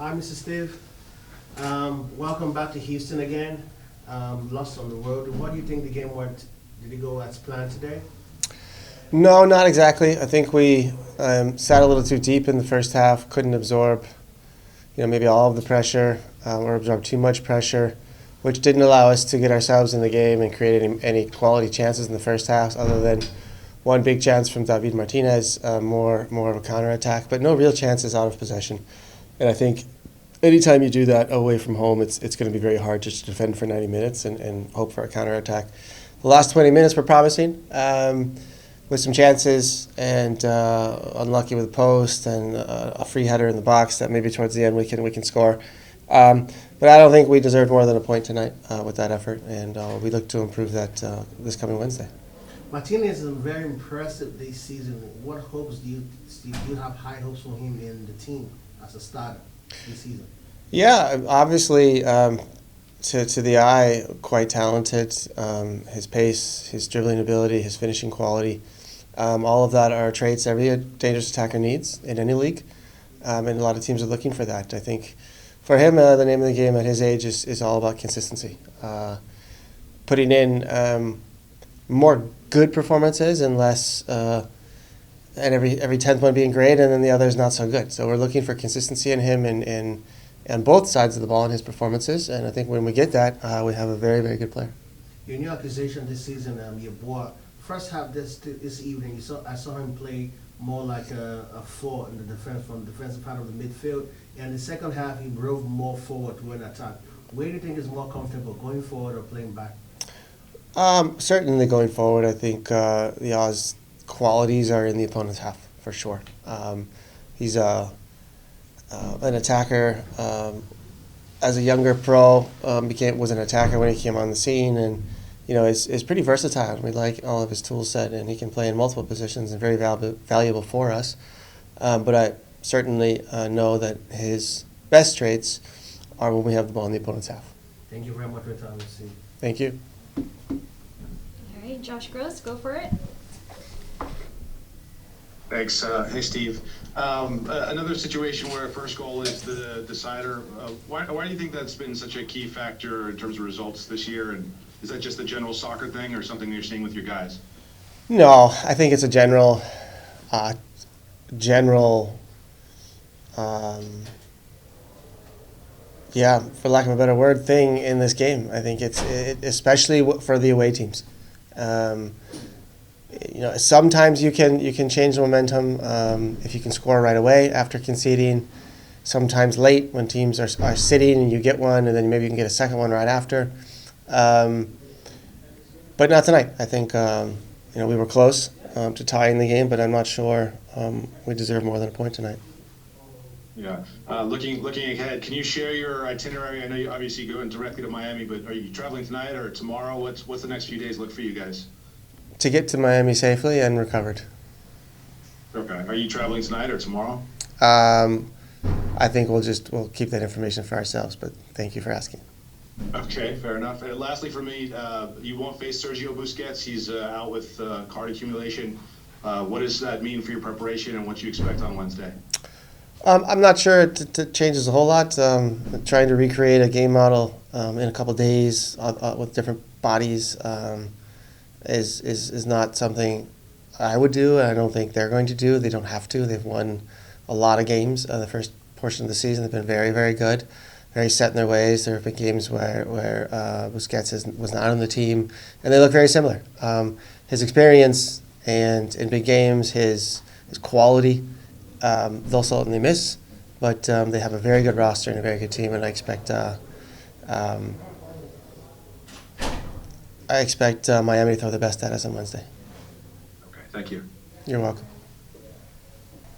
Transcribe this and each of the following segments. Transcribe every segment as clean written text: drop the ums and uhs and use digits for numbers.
Hi, Mr. Steve. Welcome back to Houston again. Lost on the road. What do you think the game went? Did it go as planned today? No, not exactly. I think we sat a little too deep in the first half, couldn't absorb, maybe all of the pressure or absorb too much pressure, which didn't allow us to get ourselves in the game and create any quality chances in the first half, other than one big chance from David Martinez, more of a counterattack, but no real chances out of possession. And I think anytime you do that away from home, it's going to be very hard just to defend for 90 minutes and hope for a counterattack. The last 20 minutes were promising. With some chances and unlucky with a post and a free header in the box that maybe towards the end we can score. But I don't think we deserved more than a point tonight with that effort, and we look to improve that this coming Wednesday. Martinez is very impressive this season. What hopes do you have high hopes for him in the team as a starter this season? Yeah, obviously, to the eye, quite talented. His pace, his dribbling ability, his finishing quality. All of that are traits every dangerous attacker needs in any league, and a lot of teams are looking for that. I think for him, the name of the game at his age is all about consistency. Putting in more good performances and less, and every 10th one being great, and then the other is not so good. So we're looking for consistency in him and on both sides of the ball in his performances, and I think when we get that, we have a very, very good player. Your new acquisition this season, Yeboah. First half this evening, I saw him play more like a four in the defense from the defensive part of the midfield, and the second half he drove more forward to an attack. Where do you think is more comfortable, going forward or playing back? Certainly going forward, I think Yaw's qualities are in the opponent's half for sure. He's an attacker. As a younger pro, was an attacker when he came on the scene, and is pretty versatile. We like all of his tool set, and he can play in multiple positions and very valuable for us. But I certainly know that his best traits are when we have the ball in the opponent's half. Thank you very much for your time, Steve. Thank you. All right, Josh Gross, go for it. Thanks. Hey, Steve. Another situation where a first goal is the decider. Why do you think that's been such a key factor in terms of results this year? And is that just a general soccer thing or something you're seeing with your guys? No, I think it's a general, for lack of a better word, thing in this game. I think it's especially for the away teams. Sometimes you can change the momentum if you can score right away after conceding. Sometimes late when teams are sitting and you get one, and then maybe you can get a second one right after. But not tonight. I think we were close to tying the game, but I'm not sure we deserve more than a point tonight. Yeah. Looking ahead, can you share your itinerary? I know you obviously going directly to Miami, but are you traveling tonight or tomorrow? What's the next few days look for you guys? To get to Miami safely and recovered. Okay. Are you traveling tonight or tomorrow? I think we'll keep that information for ourselves, but thank you for asking. Okay, fair enough. And lastly for me, you won't face Sergio Busquets. He's out with card accumulation. What does that mean for your preparation and what you expect on Wednesday? I'm not sure it changes a whole lot. Trying to recreate a game model in a couple of days with different bodies is not something I would do, and I don't think they're going to do. They don't have to. They've won a lot of games. The first portion of the season, they've been very, very good, very set in their ways. There have been games where Busquets was not on the team, and they look very similar. His experience and in big games, his quality, they'll certainly miss, but they have a very good roster and a very good team, and I expect Miami to throw the best at us on Wednesday. Okay, thank you. You're welcome.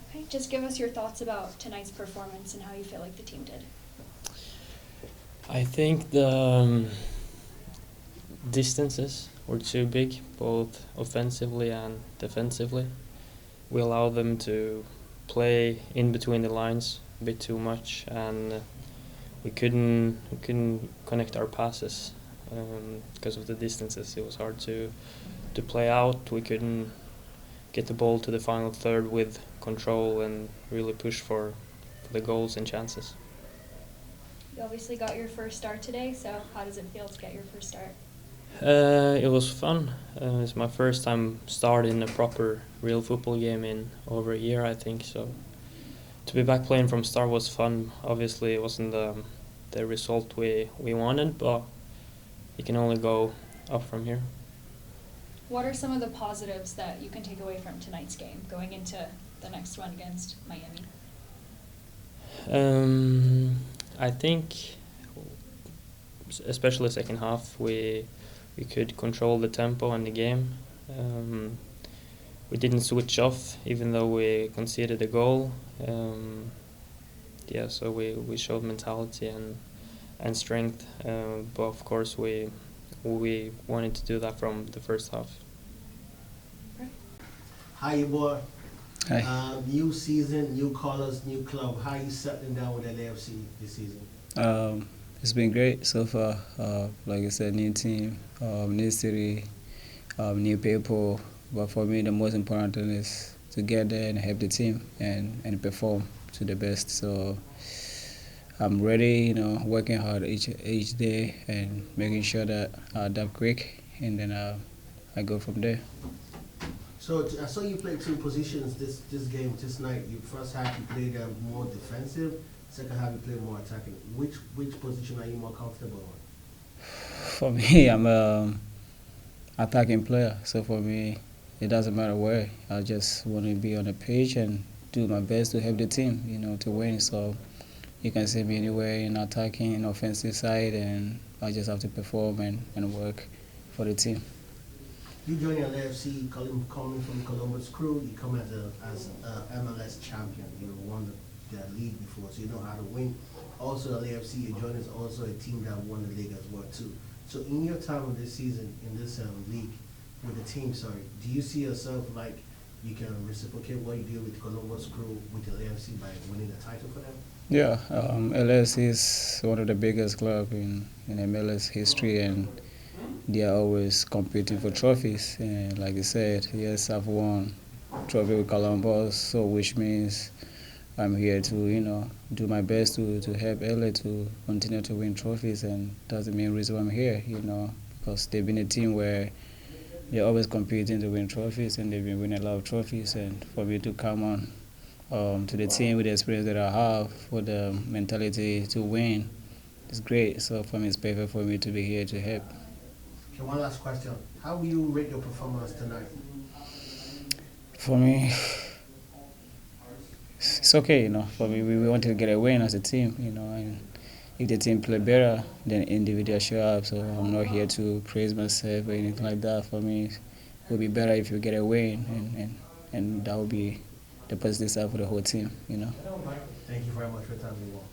Okay, just give us your thoughts about tonight's performance and how you feel like the team did. I think the distances were too big, both offensively and defensively. We allowed them to play in between the lines a bit too much, and we couldn't connect our passes because of the distances. It was hard to play out. We couldn't get the ball to the final third with control and really push for the goals and chances. You obviously got your first start today, so how does it feel to get your first start? It was fun. It's my first time starting a proper real football game in over a year, I think. So to be back playing from start was fun. Obviously, it wasn't the result we wanted, but you can only go up from here. What are some of the positives that you can take away from tonight's game going into the next one against Miami? I think, especially second half, we could control the tempo and the game. We didn't switch off, even though we conceded a goal. So we showed mentality and strength. But of course, we wanted to do that from the first half. Hi, Yeboah. Hi. New season, new colors, new club. How are you settling down with LAFC this season? It's been great so far. Like I said, new team, new city, new people. But for me, the most important thing is to get there and help the team and perform to the best. So I'm ready, working hard each day and making sure that I adapt quick, and then I go from there. So I saw you play two positions this game, this night. You first half you played more defensive. Second half you played more attacking. Which position are you more comfortable on? For me, I'm a attacking player. So for me, it doesn't matter where. I just want to be on the pitch and do my best to help the team, to win. So you can see me anywhere in attacking, in offensive side, and I just have to perform and work for the team. You joined LAFC coming from Columbus Crew. You come as a MLS champion. You won the league before, so you know how to win. Also, LAFC, you joined us also a team that won the league as well too. So in your time of this season in this league with the team, do you see yourself like you can reciprocate what you did with Columbus Crew with the LAFC by winning the title for them? Yeah, LS is one of the biggest clubs in MLS history, and they are always competing for trophies. And like I said, yes, I've won trophy with Columbus, so which means I'm here to, do my best to help LA to continue to win trophies, and that's the main reason I'm here, because they've been a team where they're always competing to win trophies, and they've been winning a lot of trophies. And for me to come on to the team with the experience that I have, with the mentality to win, it's great. So for me, it's perfect for me to be here to help. Okay, one last question. How will you rate your performance tonight? For me, it's okay, For me, we want to get a win as a team, and if the team play better, then individual show up. So I'm not here to praise myself or anything like that. For me, it would be better if you get a win, and that would be the positive side for the whole team, Thank you very much for your time, everyone.